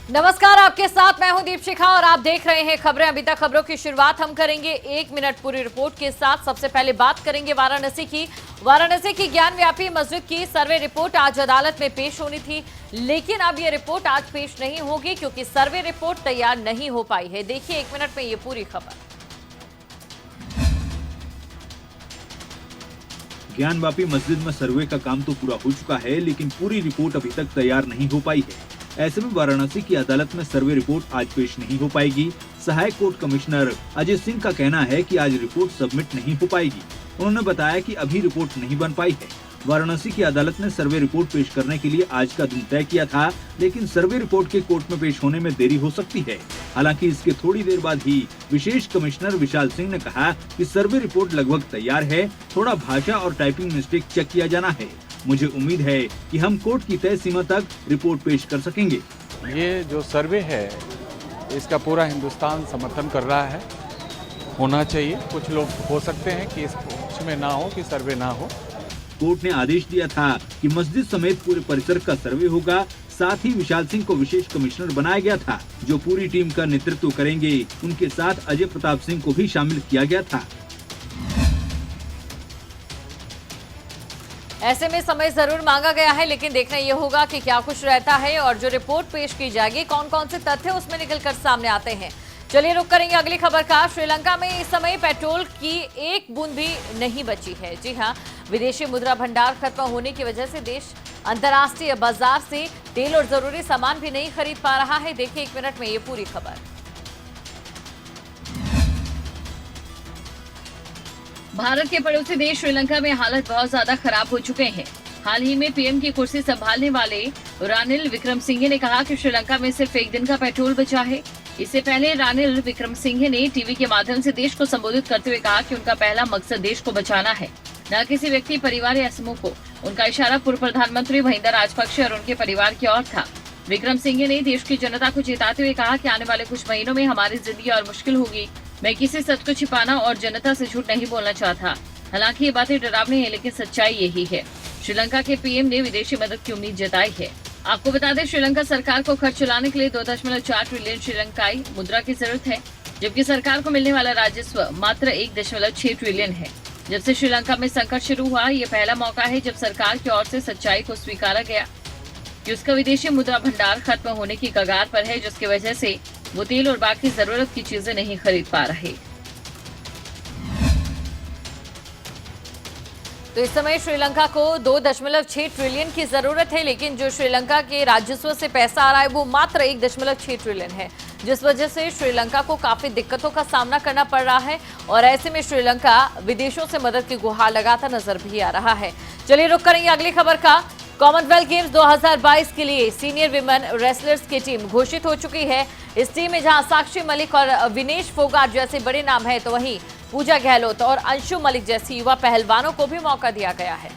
नमस्कार, आपके साथ मैं हूं दीपशिखा और आप देख रहे हैं खबरें। अभी तक खबरों की शुरुआत हम करेंगे 1 मिनट पूरी रिपोर्ट के साथ। सबसे पहले बात करेंगे वाराणसी की ज्ञानव्यापी मस्जिद की सर्वे रिपोर्ट आज अदालत में पेश होनी थी, लेकिन अब यह रिपोर्ट आज पेश नहीं होगी क्योंकि सर्वे रिपोर्ट तैयार नहीं हो पाई है। देखिए 1 मिनट में ये पूरी खबर। ज्ञानव्यापी मस्जिद में सर्वे का काम तो पूरा हो चुका है, लेकिन पूरी रिपोर्ट अभी तक तैयार नहीं हो पाई है। ऐसे में वाराणसी की अदालत में सर्वे रिपोर्ट आज पेश नहीं हो पाएगी। सहायक कोर्ट कमिश्नर अजय सिंह का कहना है कि आज रिपोर्ट सबमिट नहीं हो पाएगी। उन्होंने बताया कि अभी रिपोर्ट नहीं बन पाई है। वाराणसी की अदालत ने सर्वे रिपोर्ट पेश करने के लिए आज का दिन तय किया था, लेकिन सर्वे रिपोर्ट के कोर्ट में पेश होने में देरी हो सकती है। हालांकि इसके थोड़ी देर बाद ही विशेष कमिश्नर विशाल सिंह ने कहा कि सर्वे रिपोर्ट लगभग तैयार है, थोड़ा भाषा और टाइपिंग मिस्टेक चेक किया जाना है। मुझे उम्मीद है कि हम कोर्ट की तय सीमा तक रिपोर्ट पेश कर सकेंगे। ये जो सर्वे है इसका पूरा हिंदुस्तान समर्थन कर रहा है, होना चाहिए। कुछ लोग हो सकते हैं कि इसमें ना हो, कि सर्वे ना हो। कोर्ट ने आदेश दिया था कि मस्जिद समेत पूरे परिसर का सर्वे होगा। साथ ही विशाल सिंह को विशेष कमिश्नर बनाया गया था, जो पूरी टीम का नेतृत्व करेंगे। उनके साथ अजय प्रताप सिंह को भी शामिल किया गया था। ऐसे में समय जरूर मांगा गया है, लेकिन देखना यह होगा कि क्या कुछ रहता है और जो रिपोर्ट पेश की जाएगी कौन कौन से तथ्य उसमें निकलकर सामने आते हैं। चलिए रुक करेंगे अगली खबर का। श्रीलंका में इस समय पेट्रोल की एक बूंद भी नहीं बची है। जी हां, विदेशी मुद्रा भंडार खत्म होने की वजह से देश अंतर्राष्ट्रीय बाजार से तेल और जरूरी सामान भी नहीं खरीद पा रहा है। देखिए 1 मिनट में ये पूरी खबर। भारत के पड़ोसी देश श्रीलंका में हालत बहुत ज्यादा खराब हो चुके हैं। हाल ही में पीएम की कुर्सी संभालने वाले रानिल विक्रमसिंघे ने कहा कि श्रीलंका में सिर्फ एक दिन का पेट्रोल बचा है। इससे पहले रानिल विक्रमसिंघे ने टीवी के माध्यम से देश को संबोधित करते हुए कहा कि उनका पहला मकसद देश को बचाना है, न किसी व्यक्ति, परिवार या समूह को। उनका इशारा पूर्व प्रधानमंत्री महिंदा राजपक्षे और उनके परिवार की ओर था। विक्रमसिंघे ने देश की जनता को चेताते हुए कहा कि आने वाले कुछ महीनों में हमारी जिंदगी और मुश्किल होगी। मैं किसी सच को छिपाना और जनता से झूठ नहीं बोलना चाहता। हालांकि ये बातें डरावनी है, लेकिन सच्चाई यही है। श्रीलंका के पीएम ने विदेशी मदद की उम्मीद जताई है। आपको बता दें, श्रीलंका सरकार को खर्च चलाने के लिए 2.4 ट्रिलियन श्रीलंकाई मुद्रा की जरूरत है, जबकि सरकार को मिलने वाला राजस्व मात्र 1.6 ट्रिलियन है। जब से श्रीलंका में संकट शुरू हुआ, ये पहला मौका है जब सरकार की ओर से सच्चाई को स्वीकारा गया कि उसका विदेशी मुद्रा भंडार खत्म होने की कगार पर है, जिसकी वजह से वो तेल और बाकी जरूरत की चीजें नहीं खरीद पा रहे। तो इस समय श्रीलंका को 2.6 ट्रिलियन की जरूरत है, लेकिन जो श्रीलंका के राजस्व से पैसा आ रहा है वो मात्र 1.6 ट्रिलियन है, जिस वजह से श्रीलंका को काफी दिक्कतों का सामना करना पड़ रहा है। और ऐसे में श्रीलंका विदेशों से मदद की गुहार लगाता नजर भी आ रहा है। चलिए रुक करेंगे अगली खबर का। कॉमनवेल्थ गेम्स 2022 के लिए सीनियर विमेन रेसलर्स की टीम घोषित हो चुकी है। इस टीम में जहां साक्षी मलिक और विनेश फोगाट जैसे बड़े नाम हैं, तो वहीं पूजा गहलोत और अंशु मलिक जैसी युवा पहलवानों को भी मौका दिया गया है।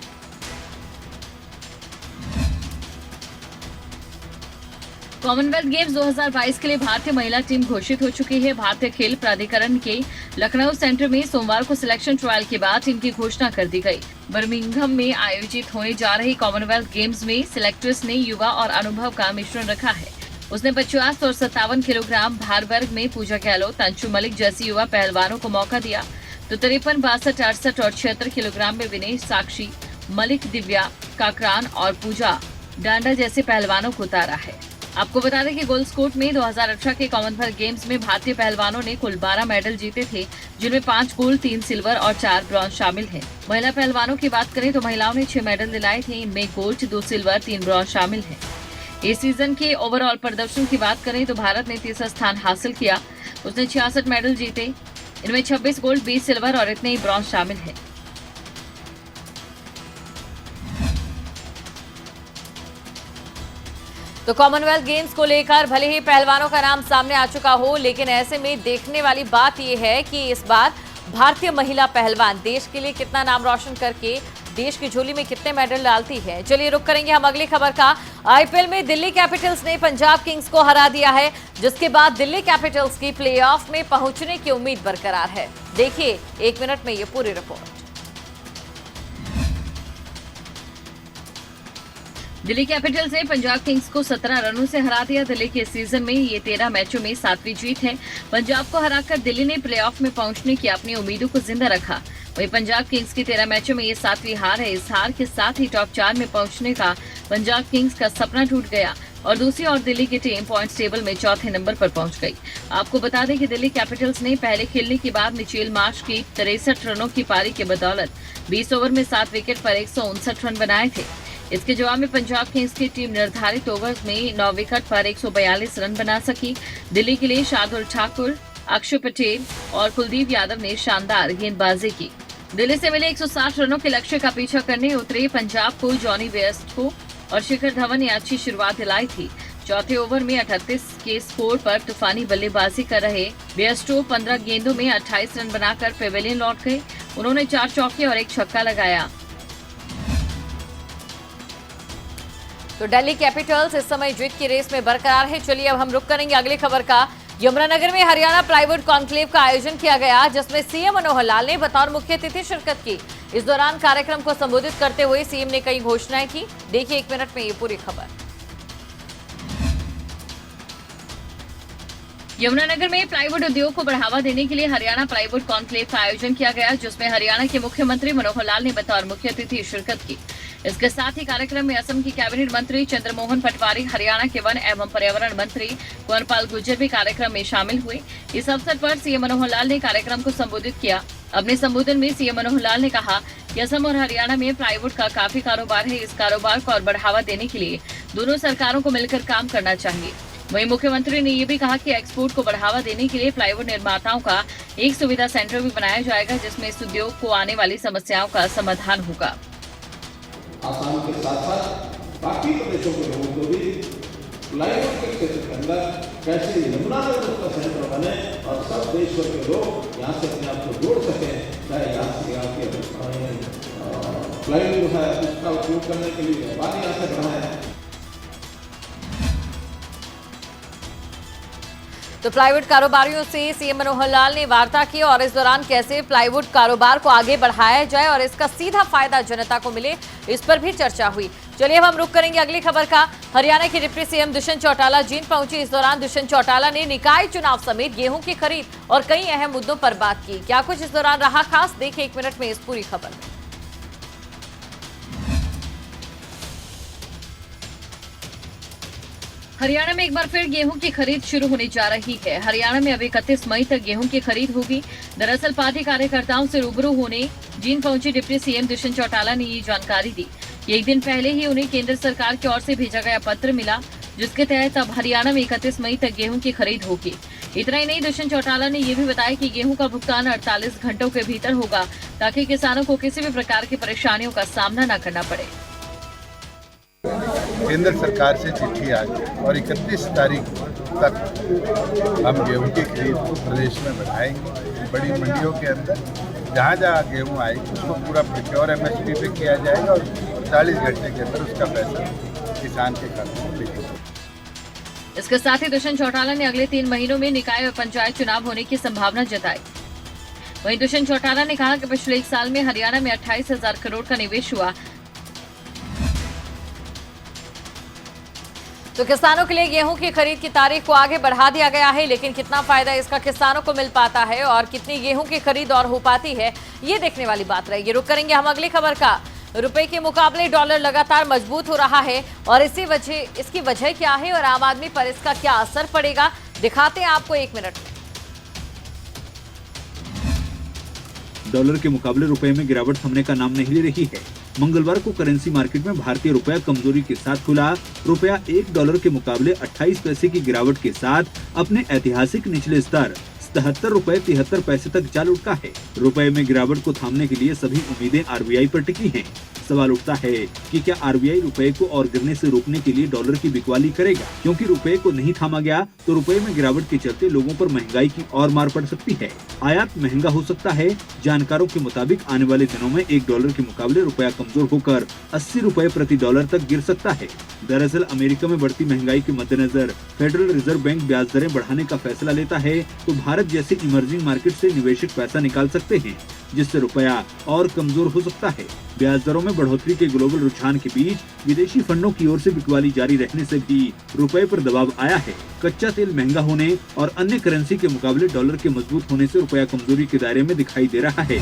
कॉमनवेल्थ गेम्स 2022 के लिए भारतीय महिला टीम घोषित हो चुकी है। भारतीय खेल प्राधिकरण के लखनऊ सेंटर में सोमवार को सिलेक्शन ट्रायल के बाद टीम की घोषणा कर दी गई। बर्मिंघम में आयोजित होने जा रही कॉमनवेल्थ गेम्स में सिलेक्टर्स ने युवा और अनुभव का मिश्रण रखा है। उसने 50 और 57 किलोग्राम भार वर्ग में पूजा गहलोत, अंशु मलिक जैसी युवा पहलवानों को मौका दिया, तो 53, 62, 68 और 76 किलोग्राम में विनेश, साक्षी मलिक, दिव्या काकरान और पूजा डांडा जैसे पहलवानों को उतारा है। आपको बता दें कि गोल्ड स्कोट में 2018 के कॉमनवेल्थ गेम्स में भारतीय पहलवानों ने कुल 12 मेडल जीते थे, जिनमें 5 गोल्ड, 3 सिल्वर और 4 ब्रॉन्ज शामिल हैं। महिला पहलवानों की बात करें तो महिलाओं ने 6 मेडल दिलाए थे। इनमें गोल्ड, 2 सिल्वर, 3 ब्रॉन्ज शामिल हैं। इस सीजन के ओवरऑल प्रदर्शन की बात करें तो भारत ने तीसरा स्थान हासिल किया। उसने 66 मेडल जीते, इनमें 26 गोल्ड, 20 सिल्वर और इतने ही ब्रॉन्ज शामिल हैं। तो कॉमनवेल्थ गेम्स को लेकर भले ही पहलवानों का नाम सामने आ चुका हो, लेकिन ऐसे में देखने वाली बात यह है कि इस बार भारतीय महिला पहलवान देश के लिए कितना नाम रोशन करके देश की झोली में कितने मेडल डालती है। चलिए रुक करेंगे हम अगली खबर का। आईपीएल में दिल्ली कैपिटल्स ने पंजाब किंग्स को हरा दिया है, जिसके बाद दिल्ली कैपिटल्स की प्लेऑफ में पहुंचने की उम्मीद बरकरार है। देखिए 1 मिनट में ये पूरी रिपोर्ट। दिल्ली कैपिटल्स ने पंजाब किंग्स को 17 रनों से हरा दिया। दिल्ली के इस सीजन में ये 13 मैचों में 7वीं जीत है। पंजाब को हराकर दिल्ली ने प्लेऑफ में पहुंचने की अपनी उम्मीदों को जिंदा रखा। वहीं पंजाब किंग्स की 13 मैचों में ये 7वीं हार है। इस हार के साथ ही टॉप 4 में पहुंचने का पंजाब किंग्स का सपना टूट गया और दूसरी ओर दिल्ली की टीम पॉइंट्स टेबल में चौथे नंबर पर पहुंच गई। आपको बता दें कि दिल्ली कैपिटल्स ने पहले खेलने के बाद मिचेल मार्श की 63 रनों की पारी के बदौलत 20 ओवर में 7 विकेट पर 159 रन बनाए थे। इसके जवाब में पंजाब किंग्स की टीम निर्धारित ओवर्स में 9 विकेट पर 142 रन बना सकी। दिल्ली के लिए शार्दुल ठाकुर, अक्षर पटेल और कुलदीप यादव ने शानदार गेंदबाजी की। दिल्ली से मिले 160 रनों के लक्ष्य का पीछा करने उतरे पंजाब को जॉनी बेयरस्टो और शिखर धवन ने अच्छी शुरुआत दिलाई थी। चौथे ओवर में 38 के स्कोर पर तूफानी बल्लेबाजी कर रहे बेयरस्टो 15 गेंदों में 28 रन बनाकर पेवेलियन लौट गए। उन्होंने 4 चौके और 1 छक्का लगाया। तो दिल्ली कैपिटल्स इस समय जीत की रेस में बरकरार है। चलिए अब हम रुक करेंगे अगली खबर का। यमुनानगर में हरियाणा प्लाईवुड कॉन्क्लेव का आयोजन किया गया, जिसमें सीएम मनोहर लाल ने बतौर मुख्य अतिथि शिरकत की। इस दौरान कार्यक्रम को संबोधित करते हुए सीएम ने कई घोषणाएं की। देखिए 1 मिनट में ये पूरी खबर। यमुनानगर में प्लाईवुड उद्योग को बढ़ावा देने के लिए हरियाणा प्लाईवुड कॉन्क्लेव का आयोजन किया गया, जिसमें हरियाणा के मुख्यमंत्री मनोहर लाल ने बतौर मुख्य अतिथि शिरकत की। इसके साथ ही कार्यक्रम में असम की कैबिनेट मंत्री चंद्रमोहन पटवारी, हरियाणा के वन एवं पर्यावरण मंत्री कुंवरपाल गुर्जर भी कार्यक्रम में शामिल हुए। इस अवसर पर सीएम मनोहर लाल ने कार्यक्रम को संबोधित किया। अपने संबोधन में सीएम मनोहर लाल ने कहा कि असम और हरियाणा में प्लाईवुड का काफी कारोबार है। इस कारोबार को और बढ़ावा देने के लिए दोनों सरकारों को मिलकर काम करना चाहिए। वहीं मुख्यमंत्री ने ये भी कहा कि एक्सपोर्ट को बढ़ावा देने के लिए प्लाईवुड निर्माताओं का एक सुविधा सेंटर भी बनाया जाएगा, जिसमें इस उद्योग को आने वाली समस्याओं का समाधान होगा। आसाम के साथ साथ बाकी प्रदेशों के लोगों को भी प्लाईवुड के क्षेत्र के अंदर कैसे यमुनानगर का सेंटर बने और सब देश भर के लोग यहाँ से अपने आप को जोड़ सकें। चाहे यहाँ से यहाँ के प्लाईवुड है उसका उपयोग करने के लिए व्यापार यहाँ से बढ़ाएं। तो प्लाईवुड कारोबारियों से सीएम मनोहर लाल ने वार्ता की और इस दौरान कैसे प्लाईवुड कारोबार को आगे बढ़ाया जाए और इसका सीधा फायदा जनता को मिले, इस पर भी चर्चा हुई। चलिए अब हम रुक करेंगे अगली खबर का। हरियाणा के डिप्टी सीएम दुष्यंत चौटाला जींद पहुंचे। इस दौरान दुष्यंत चौटाला ने निकाय चुनाव समेत गेहूं की खरीद और कई अहम मुद्दों पर बात की। क्या कुछ इस दौरान रहा खास, देखिए 1 मिनट में इस पूरी खबर में। हरियाणा में एक बार फिर गेहूं की खरीद शुरू होने जा रही है। हरियाणा में अब 31 मई तक गेहूं की खरीद होगी। दरअसल पार्टी कार्यकर्ताओं से रूबरू होने जींद पहुंचे डिप्टी सीएम दुष्यंत चौटाला ने ये जानकारी दी। एक दिन पहले ही उन्हें केंद्र सरकार की ओर से भेजा गया पत्र मिला, जिसके तहत अब हरियाणा में 31 मई तक गेहूं की खरीद होगी। इतना ही नहीं, दुष्यंत चौटाला ने यह भी बताया कि गेहूं का भुगतान 48 घंटों के भीतर होगा, ताकि किसानों को किसी भी प्रकार की परेशानियों का सामना न करना पड़े। केंद्र सरकार से चिट्ठी आ गई और 31 तारीख तक हम गेहूं की खरीद प्रदेश में बढ़ाएंगे। बड़ी मंडियों के अंदर जहाँ जहाँ गेहूं आएगी उसको पूरा प्रिक्योर MSP पे किया जाएगा और 40 घंटे के अंदर उसका पैसा किसान के खाते में भेजेगा। इसके साथ ही दुष्यंत चौटाला ने अगले 3 महीनों में निकाय और पंचायत चुनाव होने की संभावना जताई। वहीं दुष्यंत चौटाला ने कहा कि पिछले 1 साल में हरियाणा में 28,000 करोड़ का निवेश हुआ। तो किसानों के लिए गेहूं की खरीद की तारीख को आगे बढ़ा दिया गया है, लेकिन कितना फायदा इसका किसानों को मिल पाता है और कितनी गेहूं की खरीद और हो पाती है, ये देखने वाली बात रहेगी। रुक करेंगे हम अगली खबर का। रुपए के मुकाबले डॉलर लगातार मजबूत हो रहा है और इसकी वजह क्या है और आम आदमी पर इसका क्या असर पड़ेगा, दिखाते हैं आपको 1 मिनट में। डॉलर के मुकाबले रुपए में गिरावट थमने का नाम नहीं ले रही है। मंगलवार को करेंसी मार्केट में भारतीय रुपया कमजोरी के साथ खुला। रुपया $1 के मुकाबले 28 पैसे की गिरावट के साथ अपने ऐतिहासिक निचले स्तर 77 रुपए 73 पैसे तक जा लुढ़का है। रुपए में गिरावट को थामने के लिए सभी उम्मीदें RBI पर टिकी हैं। सवाल उठता है कि क्या RBI रुपए को और गिरने से रोकने के लिए डॉलर की बिकवाली करेगा, क्योंकि रुपए को नहीं थामा गया तो रुपए में गिरावट के चलते लोगों पर महंगाई की और मार पड़ सकती है। आयात महंगा हो सकता है। जानकारों के मुताबिक आने वाले दिनों में $1 के मुकाबले रुपया कमजोर होकर 80 रुपए प्रति डॉलर तक गिर सकता है। दरअसल अमेरिका में बढ़ती महंगाई के मद्देनजर फेडरल रिजर्व बैंक ब्याज दरें बढ़ाने का फैसला लेता है तो भारत जैसे इमर्जिंग मार्केट से निवेशक पैसा निकाल सकते हैं। जिससे रुपया और कमजोर हो सकता है। ब्याज दरों में बढ़ोतरी के ग्लोबल रुझान के बीच विदेशी फंडों की ओर से बिकवाली जारी रहने से भी रुपए पर दबाव आया है। कच्चा तेल महंगा होने और अन्य करेंसी के मुकाबले डॉलर के मजबूत होने से रुपया कमजोरी के दायरे में दिखाई दे रहा है।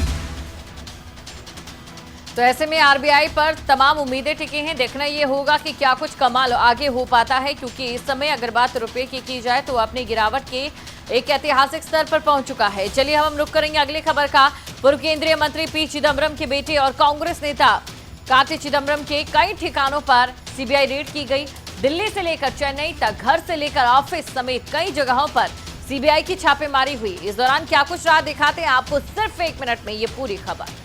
तो ऐसे में आरबीआई पर तमाम उम्मीदें टिकी हैं। देखना ये होगा कि क्या कुछ कमाल आगे हो पाता है, क्योंकि इस समय अगर बात रुपए की जाए तो अपनी गिरावट के एक ऐतिहासिक स्तर पर पहुंच चुका है। चलिए हम रुक करेंगे अगली खबर का। पूर्व केंद्रीय मंत्री पी चिदम्बरम के बेटे और कांग्रेस नेता कार्ति चिदम्बरम के कई ठिकानों पर सीबीआई रेड की गई। दिल्ली से लेकर चेन्नई तक, घर से लेकर ऑफिस समेत कई जगहों पर सीबीआई की छापेमारी हुई। इस दौरान क्या कुछ रहा दिखाते हैं आपको सिर्फ 1 मिनट में ये पूरी खबर।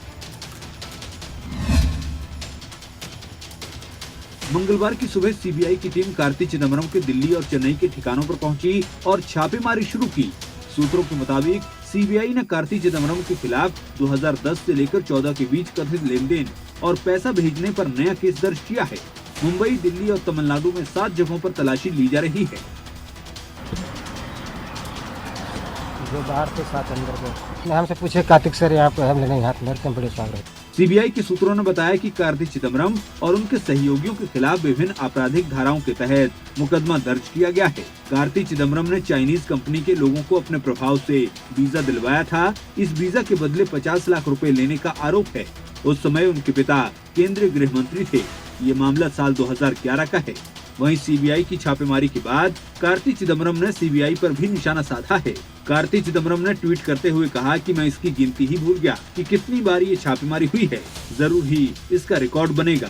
मंगलवार की सुबह सीबीआई की टीम कार्ति चिदम्बरम के दिल्ली और चेन्नई के ठिकानों पर पहुंची और छापेमारी शुरू की। सूत्रों के मुताबिक सीबीआई ने कार्ति चिदम्बरम के खिलाफ 2010 से लेकर 14 के बीच कथित लेन-देन और पैसा भेजने पर नया केस दर्ज किया है। मुंबई, दिल्ली और तमिलनाडु में 7 जगहों पर तलाशी ली जा रही है। जो बाहर से 7 अंदर गए, हमसे पूछे कार्तिक सर यहाँ पे हम नहीं हाथ में बड़े स्वागत। सीबीआई के सूत्रों ने बताया कि कार्ति चिदम्बरम और उनके सहयोगियों के खिलाफ विभिन्न आपराधिक धाराओं के तहत मुकदमा दर्ज किया गया है। कार्ति चिदम्बरम ने चाइनीज कंपनी के लोगों को अपने प्रभाव से वीजा दिलवाया था। इस वीजा के बदले 50 लाख रुपए लेने का आरोप है। उस समय उनके पिता केंद्रीय गृह मंत्री थे। ये मामला साल 2011 का है। वहीं सीबीआई की छापेमारी के बाद कार्ति चिदम्बरम ने सीबीआई पर भी निशाना साधा है। कार्ति चिदम्बरम ने ट्वीट करते हुए कहा कि मैं इसकी गिनती ही भूल गया कि कितनी बार ये छापेमारी हुई है। जरूर ही इसका रिकॉर्ड बनेगा।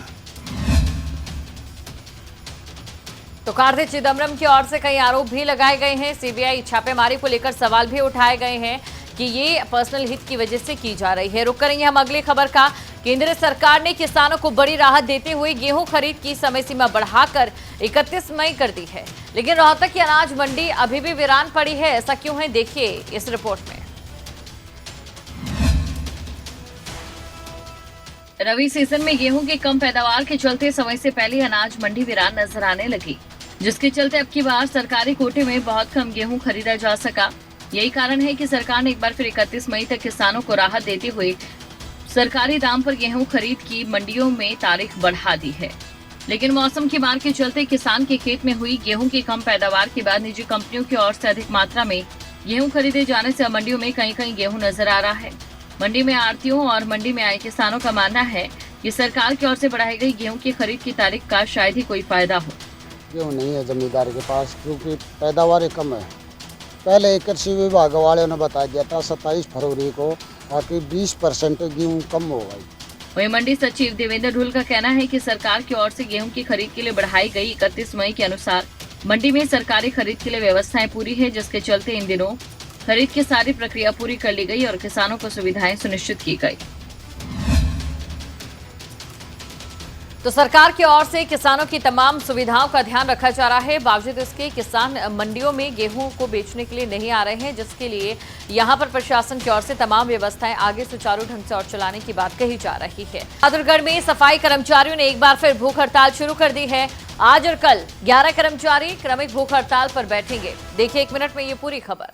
तो कार्ति चिदम्बरम की ओर से कई आरोप भी लगाए गए हैं। सीबीआई छापेमारी को लेकर सवाल भी उठाए गए हैं कि ये पर्सनल हित की वजह से की जा रही है। रुक करेंगे हम अगली खबर का। केंद्र सरकार ने किसानों को बड़ी राहत देते हुए गेहूं खरीद की समय सीमा बढ़ाकर 31 मई कर दी है, लेकिन रोहतक की अनाज मंडी अभी भी वीरान पड़ी है। ऐसा क्यों है, देखिए इस रिपोर्ट में। रबी सीजन में गेहूं की कम पैदावार के चलते समय से पहले अनाज मंडी वीरान नजर आने लगी, जिसके चलते अब की बार सरकारी कोटे में बहुत कम गेहूं खरीदा जा सका। यही कारण है कि सरकार ने एक बार फिर 31 मई तक किसानों को राहत देते हुए सरकारी दाम पर गेहूं खरीद की मंडियों में तारीख बढ़ा दी है। लेकिन मौसम की मार के चलते किसान के खेत में हुई गेहूं की कम पैदावार के बाद निजी कंपनियों की ओर से अधिक मात्रा में गेहूं खरीदे जाने से मंडियों में कहीं कहीं गेहूं नजर आ रहा है। मंडी में आढ़तियों और मंडी में आए किसानों का मानना है कि सरकार की ओर से बढ़ाई गई गेहूं की खरीद की तारीख का शायद ही कोई फायदा हो। गेहूँ नहीं है जमींदार के पास, क्योंकि पैदावार कम है। पहले एक कृषि विभाग वालों ने बता दिया था 27 फरवरी को, बाकी 20% गेहूँ कम हो गई। वहीं मंडी सचिव देवेंद्र ढुल का कहना है कि सरकार की ओर से गेहूं की खरीद के लिए बढ़ाई गई 31 मई के अनुसार मंडी में सरकारी खरीद के लिए व्यवस्थाएं पूरी है, जिसके चलते इन दिनों खरीद की सारी प्रक्रिया पूरी कर ली गई और किसानों को सुविधाएं सुनिश्चित की गई। तो सरकार की ओर से किसानों की तमाम सुविधाओं का ध्यान रखा जा रहा है। बावजूद इसके किसान मंडियों में गेहूं को बेचने के लिए नहीं आ रहे हैं, जिसके लिए यहां पर प्रशासन की ओर से तमाम व्यवस्थाएं आगे सुचारू ढंग से और चलाने की बात कही जा रही है। बहादुरगढ़ में सफाई कर्मचारियों ने एक बार फिर भूख हड़ताल शुरू कर दी है। आज और कल 11 कर्मचारी क्रमिक भूख हड़ताल पर बैठेंगे। देखिए 1 मिनट में ये पूरी खबर।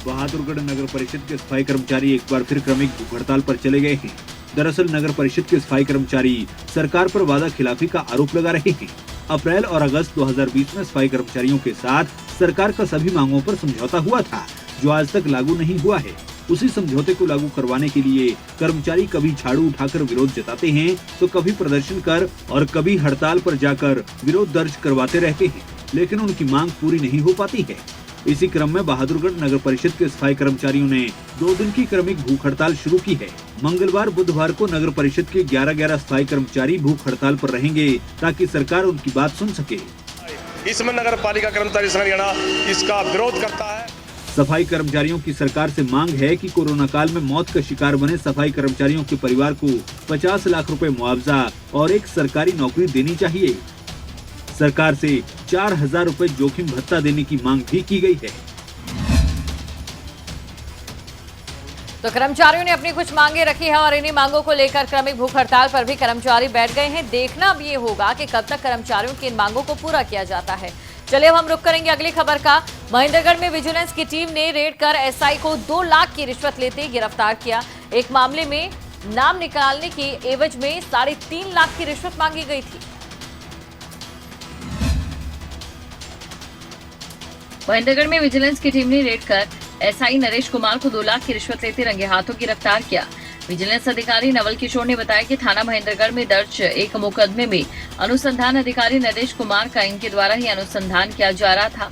बहादुरगढ़ नगर परिषद के सफाई कर्मचारी एक बार फिर क्रमिक भूख हड़ताल पर चले गए हैं। दरअसल नगर परिषद के सफाई कर्मचारी सरकार पर वादा खिलाफी का आरोप लगा रहे हैं। अप्रैल और अगस्त 2020 में सफाई कर्मचारियों के साथ सरकार का सभी मांगों पर समझौता हुआ था, जो आज तक लागू नहीं हुआ है। उसी समझौते को लागू करवाने के लिए कर्मचारी कभी झाड़ू उठाकर विरोध जताते हैं, तो कभी प्रदर्शन कर और कभी हड़ताल पर जाकर विरोध दर्ज करवाते रहते हैं, लेकिन उनकी मांग पूरी नहीं हो पाती है। इसी क्रम में बहादुरगढ़ नगर परिषद के सफाई कर्मचारियों ने 2 दिन की क्रमिक भूख हड़ताल शुरू की है। मंगलवार बुधवार को नगर परिषद के 11 सफाई कर्मचारी भूख हड़ताल पर रहेंगे, ताकि सरकार उनकी बात सुन सके। इसमें नगर पालिका कर्मचारी संघ हरियाणा इसका विरोध करता है। सफाई कर्मचारियों की सरकार से मांग है कि कोरोना काल में मौत का शिकार बने सफाई कर्मचारियों के परिवार को 50 लाख रुपए मुआवजा और एक सरकारी नौकरी देनी चाहिए। सरकार से 4000 रुपए जोखिम भत्ता देने की मांग भी की गई है। तो कर्मचारियों ने अपनी कुछ मांगे रखी है और इन्हीं मांगों को लेकर क्रमिक भूख हड़ताल पर भी कर्मचारी बैठ गए हैं। देखना अब ये होगा कि कब तक कर्मचारियों की इन मांगों को पूरा किया जाता है। चलिए अब हम रुक करेंगे अगली खबर का। महेंद्रगढ़ में विजिलेंस की टीम ने रेड कर एसआई को 2 लाख की रिश्वत लेते गिरफ्तार किया। एक मामले में नाम निकालने की एवज में 3.5 लाख की रिश्वत मांगी गई थी। महेंद्रगढ़ में विजिलेंस की टीम ने रेड कर एसआई नरेश कुमार को 2 लाख की रिश्वत लेते रंगे हाथों गिरफ्तार किया। विजिलेंस अधिकारी नवल किशोर ने बताया कि थाना महेंद्रगढ़ में दर्ज एक मुकदमे में अनुसंधान अधिकारी नरेश कुमार का इनके द्वारा ही अनुसंधान किया जा रहा था।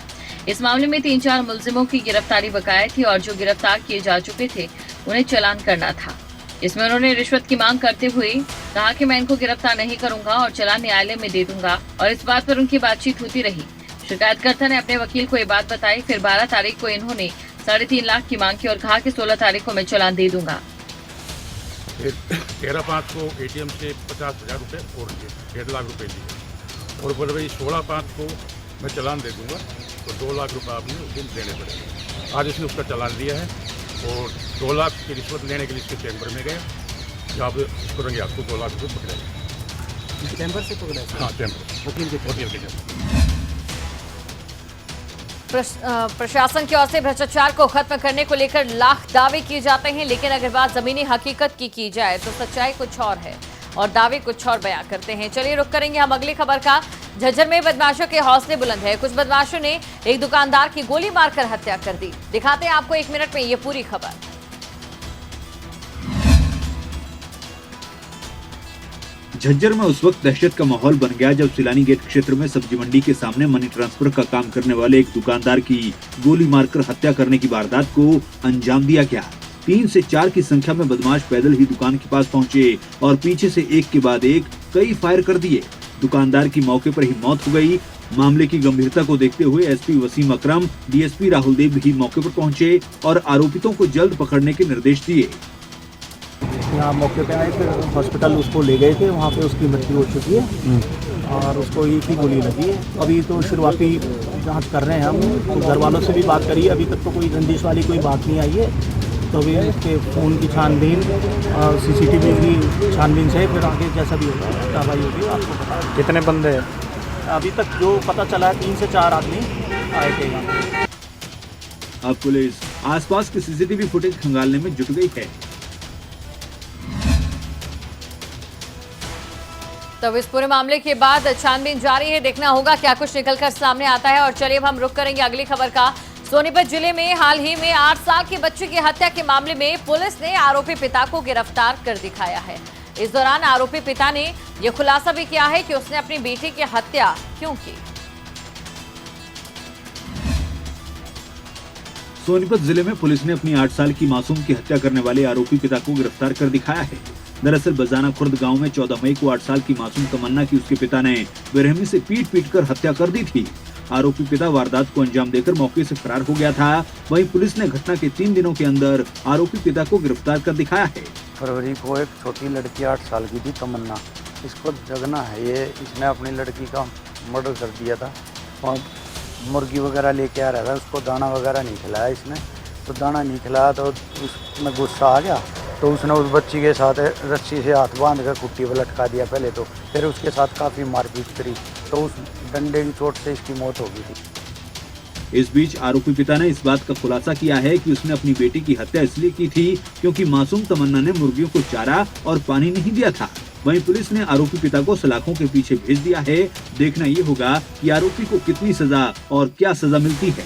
इस मामले में 3-4 मुलजिमों की गिरफ्तारी बकाया थी और जो गिरफ्तार किए जा चुके थे उन्हें चालान करना था। इसमें उन्होंने रिश्वत की मांग करते हुए कहा कि मैं इनको गिरफ्तार नहीं करूंगा और चालान न्यायालय में दे दूंगा, और इस बात पर उनकी बातचीत होती रही। शिकायतकर्ता ने अपने वकील को ये बात बताई। फिर 12 तारीख को इन्होंने 3.5 लाख की मांग की और कहा कि 16 तारीख को मैं चालान दे दूंगा। 13/5 को एटीएम से 50,000 रुपये और 1.5 लाख रुपए लिए और बोले भाई 16/5 को मैं चालान दे दूंगा, तो 2 लाख रुपये आपने उस दिन देने पड़ेंगे। आज इसने उसका चालान दिया है और 2 लाख की रिश्वत लेने के लिए इसके चैम्बर में गए, जहाँ पे उसको रंगे आपको 2 लाख रुपये पकड़े। चैम्बर से पकड़ा? हाँ, चैम्बर, वकील के चैम्बर। प्रशासन की ओर से भ्रष्टाचार को खत्म करने को लेकर लाख दावे किए जाते हैं, लेकिन अगर बात जमीनी हकीकत की जाए तो सच्चाई कुछ और है और दावे कुछ और बयां करते हैं। चलिए रुक करेंगे हम अगली खबर का। झज्जर में बदमाशों के हौसले बुलंद है। कुछ बदमाशों ने एक दुकानदार की गोली मारकर हत्या कर दी। दिखाते हैं आपको 1 मिनट में ये पूरी खबर। झज्जर में उस वक्त दहशत का माहौल बन गया जब सिलानी गेट क्षेत्र में सब्जी मंडी के सामने मनी ट्रांसफर का काम करने वाले एक दुकानदार की गोली मारकर हत्या करने की वारदात को अंजाम दिया गया। 3 से 4 की संख्या में बदमाश पैदल ही दुकान के पास पहुंचे और पीछे से एक के बाद एक कई फायर कर दिए। दुकानदार की मौके पर ही मौत हो गई। मामले की गंभीरता को देखते हुए एसपी वसीम अकरम, डीएसपी राहुल देव भी मौके पर पहुंचे और आरोपितों को जल्द पकड़ने के निर्देश दिए। यहाँ मौके पे आए, फिर हॉस्पिटल उसको ले गए थे, वहाँ पे उसकी मृत्यु हो चुकी है और उसको एक ही गोली लगी है। अभी तो शुरुआती जांच कर रहे हैं हम, तो घर वालों से भी बात करी, अभी तक तो कोई रंजिश वाली कोई बात नहीं आई है। तो अभी उसके फ़ोन की छानबीन और सीसीटीवी की छानबीन से फिर आगे जैसा भी होगा कार्रवाई होगी आपको पता। कितने बंदे हैं अभी तक जो पता चला है? 3 से 4 आदमी आए थे यहाँ। अब पुलिस आसपास के सीसीटीवी फुटेज खंगालने में जुट गई है। तब इस पूरे मामले के बाद छानबीन जारी है, देखना होगा क्या कुछ निकलकर सामने आता है। और चलिए अब हम रुक करेंगे अगली खबर का। सोनीपत जिले में हाल ही में 8 साल के बच्चे की हत्या के मामले में पुलिस ने आरोपी पिता को गिरफ्तार कर दिखाया है। इस दौरान आरोपी पिता ने यह खुलासा भी किया है कि उसने अपनी बेटी की हत्या क्यों की। सोनीपत जिले में पुलिस ने अपनी 8 साल की मासूम की हत्या करने वाले आरोपी पिता को गिरफ्तार कर दिखाया है। दरअसल बजाना खुर्द गांव में 14 मई को 8 साल की मासूम तमन्ना की उसके पिता ने बेरहमी से पीट कर हत्या कर दी थी। आरोपी पिता वारदात को अंजाम देकर मौके से फरार हो गया था। वहीं पुलिस ने घटना के 3 दिनों के अंदर आरोपी पिता को गिरफ्तार कर दिखाया है। फरवरी को एक छोटी लड़की 8 साल की थी तमन्ना, इसको जगना है ये, इसने अपनी लड़की का मर्डर कर दिया था और मुर्गी वगैरह लेके आ रहा था, उसको दाना वगैरह नहीं खिलाया इसने, तो दाना नहीं खिलाया तो उसमें गुस्सा आ गया, तो उसने उस बच्ची के साथ रस्सी से हाथ बांध कर कुट्टी पर लटका दिया पहले तो, फिर उसके साथ काफ़ी मारपीट करी, तो उस डंडे की चोट से इसकी मौत हो गई थी। इस बीच आरोपी पिता ने इस बात का खुलासा किया है कि उसने अपनी बेटी की हत्या इसलिए की थी क्योंकि मासूम तमन्ना ने मुर्गियों को चारा और पानी नहीं दिया था। वहीं पुलिस ने आरोपी पिता को सलाखों के पीछे भेज दिया है। देखना ये होगा कि आरोपी को कितनी सजा और क्या सजा मिलती है।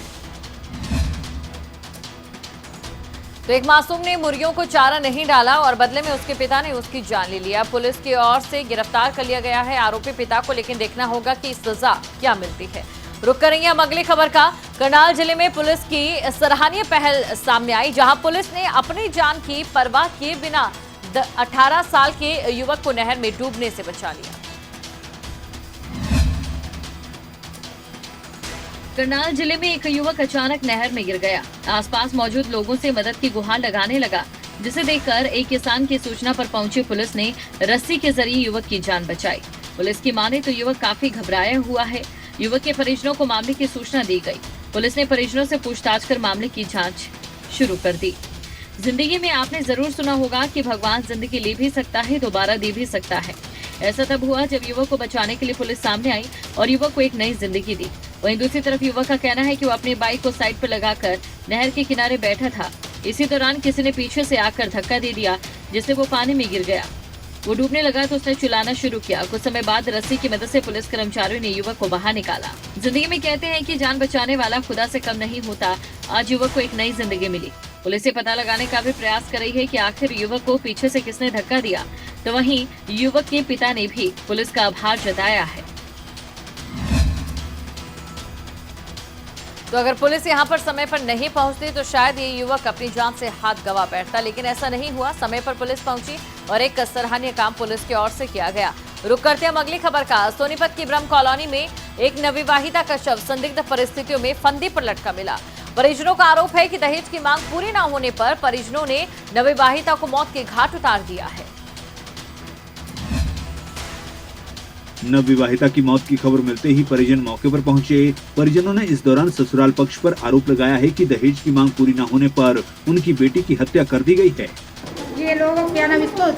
तो एक मासूम ने मुर्गियों को चारा नहीं डाला और बदले में उसके पिता ने उसकी जान ले लिया। पुलिस की ओर से गिरफ्तार कर लिया गया है आरोपी पिता को, लेकिन देखना होगा कि सजा क्या मिलती है। रुक करेंगे हम अगली खबर का। करनाल जिले में पुलिस की सराहनीय पहल सामने आई, जहां पुलिस ने अपनी जान की परवाह किए बिना 18 साल के युवक को नहर में डूबने से बचा लिया। करनाल जिले में एक युवक अचानक नहर में गिर गया। आसपास मौजूद लोगों से मदद की गुहार लगाने लगा, जिसे देखकर एक किसान की सूचना पर पहुंची पुलिस ने रस्सी के जरिए युवक की जान बचाई। पुलिस की माने तो युवक काफी घबराया हुआ है। युवक के परिजनों को मामले की सूचना दी गई। पुलिस ने परिजनों से पूछताछ कर मामले की जांच शुरू कर दी। जिंदगी में आपने जरूर सुना होगा कि भगवान जिंदगी ले भी सकता है, दोबारा दे भी सकता है। ऐसा तब हुआ जब युवक को बचाने के लिए पुलिस सामने आई और युवक को एक नई जिंदगी दी। वहीं दूसरी तरफ युवक का कहना है कि वो अपनी बाइक को साइड पर लगाकर नहर के किनारे बैठा था। इसी दौरान किसी ने पीछे से आकर धक्का दे दिया, जिससे वो पानी में गिर गया। वो डूबने लगा तो उसने चिल्लाना शुरू किया। कुछ समय बाद रस्सी की मदद से पुलिस कर्मचारियों ने युवक को बाहर निकाला। जिंदगी में कहते हैं कि जान बचाने वाला खुदा से कम नहीं होता। आज युवक को एक नई जिंदगी मिली। पुलिस ये पता लगाने का भी प्रयास कर रही है कि आखिर युवक को पीछे से किसने धक्का दिया। तो वहीं युवक के पिता ने भी पुलिस का आभार जताया है। तो अगर पुलिस यहां पर समय पर नहीं पहुंचती तो शायद ये युवक अपनी जान से हाथ गंवा बैठता, लेकिन ऐसा नहीं हुआ। समय पर पुलिस पहुंची और एक सराहनीय काम पुलिस की ओर से किया गया। रुक करते हम अगली खबर का। सोनीपत की ब्रह्म कॉलोनी में एक नवविवाहिता का शव संदिग्ध परिस्थितियों में फंदे पर लटका मिला। परिजनों का आरोप है कि दहेज की मांग पूरी न होने पर परिजनों ने नवविवाहिता को मौत के घाट उतार दिया है। नवविवाहिता की मौत की खबर मिलते ही परिजन मौके पर पहुंचे। परिजनों ने इस दौरान ससुराल पक्ष पर आरोप लगाया है कि दहेज की मांग पूरी न होने पर उनकी बेटी की हत्या कर दी गई है। ये लोग क्या नाम इसको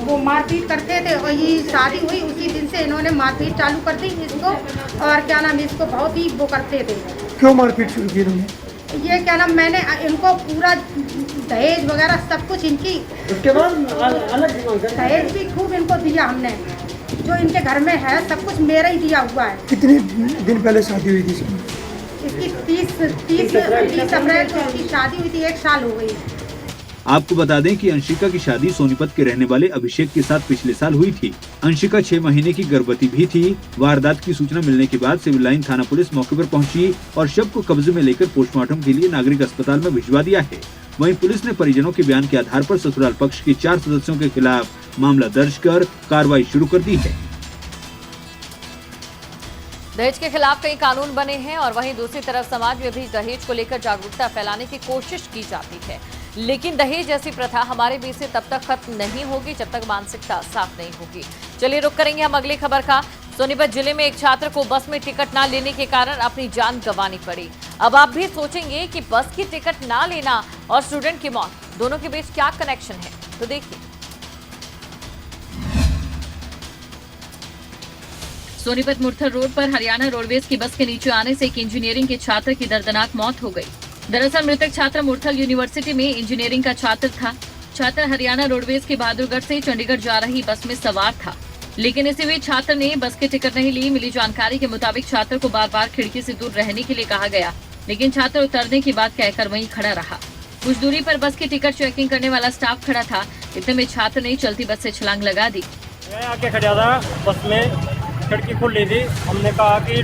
वो मारपीट करते थे और ये शादी हुई उसी दिन से इन्होंने मारपीट चालू कर दी इसको, और क्या नाम इसको बहुत ही वो करते थे। क्यों मारपीट शुरू की इन्होंने? ये क्या नाम मैंने इनको पूरा दहेज वगैरह सब कुछ इनकी उसके बाद अलग दहेज भी खूब इनको दिया हमने, जो इनके घर में है सब कुछ मेरा ही दिया हुआ है। कितने दिन पहले शादी हुई थी इसकी? इसकी 30 अप्रैल को इसकी शादी हुई थी, 1 साल हो गई। आपको बता दें कि अंशिका की शादी सोनीपत के रहने वाले अभिषेक के साथ पिछले साल हुई थी। अंशिका 6 महीने की गर्भवती भी थी। वारदात की सूचना मिलने के बाद सिविल लाइन थाना पुलिस मौके पर पहुंची और शव को कब्जे में लेकर पोस्टमार्टम के लिए नागरिक अस्पताल में भिजवा दिया है। वहीं पुलिस ने परिजनों के बयान के आधार पर ससुराल पक्ष के 4 सदस्यों के खिलाफ मामला दर्ज कर कार्रवाई शुरू कर दी है। दहेज के खिलाफ कई कानून बने हैं और वहीं दूसरी तरफ समाज में भी दहेज को लेकर जागरूकता फैलाने की कोशिश की जाती है, लेकिन दहेज जैसी प्रथा हमारे बीच से तब तक खत्म नहीं होगी जब तक मानसिकता साफ नहीं होगी। चलिए रुक करेंगे हम अगली खबर का। सोनीपत जिले में एक छात्र को बस में टिकट ना लेने के कारण अपनी जान गंवानी पड़ी। अब आप भी सोचेंगे कि बस की टिकट ना लेना और स्टूडेंट की मौत, दोनों के बीच क्या कनेक्शन है, तो देखिए। सोनीपत मुरथल रोड पर हरियाणा रोडवेज की बस के नीचे आने से एक इंजीनियरिंग के छात्र की दर्दनाक मौत हो गई। दरअसल मृतक छात्र मुरथल यूनिवर्सिटी में इंजीनियरिंग का छात्र था। छात्र हरियाणा रोडवेज के बहादुरगढ़ से चंडीगढ़ जा रही बस में सवार था, लेकिन इसी बीच छात्र ने बस की टिकट नहीं ली। मिली जानकारी के मुताबिक छात्र को बार बार खिड़की से दूर रहने के लिए कहा गया, लेकिन छात्र उतरने की बात कहकर वहीं खड़ा रहा। कुछ दूरी पर बस की टिकट चेकिंग करने वाला स्टाफ खड़ा था। इतने में छात्र ने चलती बस से छलांग लगा दी। मैं आके खड़ा था, बस में खिड़की खुल ली थी। हमने कहा कि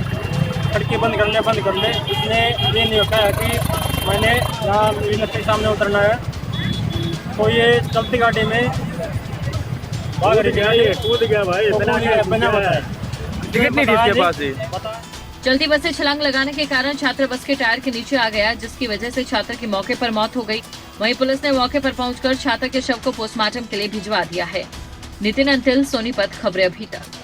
खिड़की बंद कर ले। उसने ये नहीं कहा कि मैंने यहाँ यूनिवर्सिटी के सामने उतरना है, तो ये चलती गाड़ी में भाग रही थी, कूद गया भाई, बिना बताए। टिकट नहीं थी इसके पास। चलती बस से छलांग लगाने के कारण छात्र बस के टायर के नीचे आ गया, जिसकी वजह से छात्र की मौके पर मौत हो गई। वहीं पुलिस ने मौके पर पहुंचकर छात्र के शव को पोस्टमार्टम के लिए भिजवा दिया है। नितिन अंतिल, सोनीपत, खबरें अभी तक।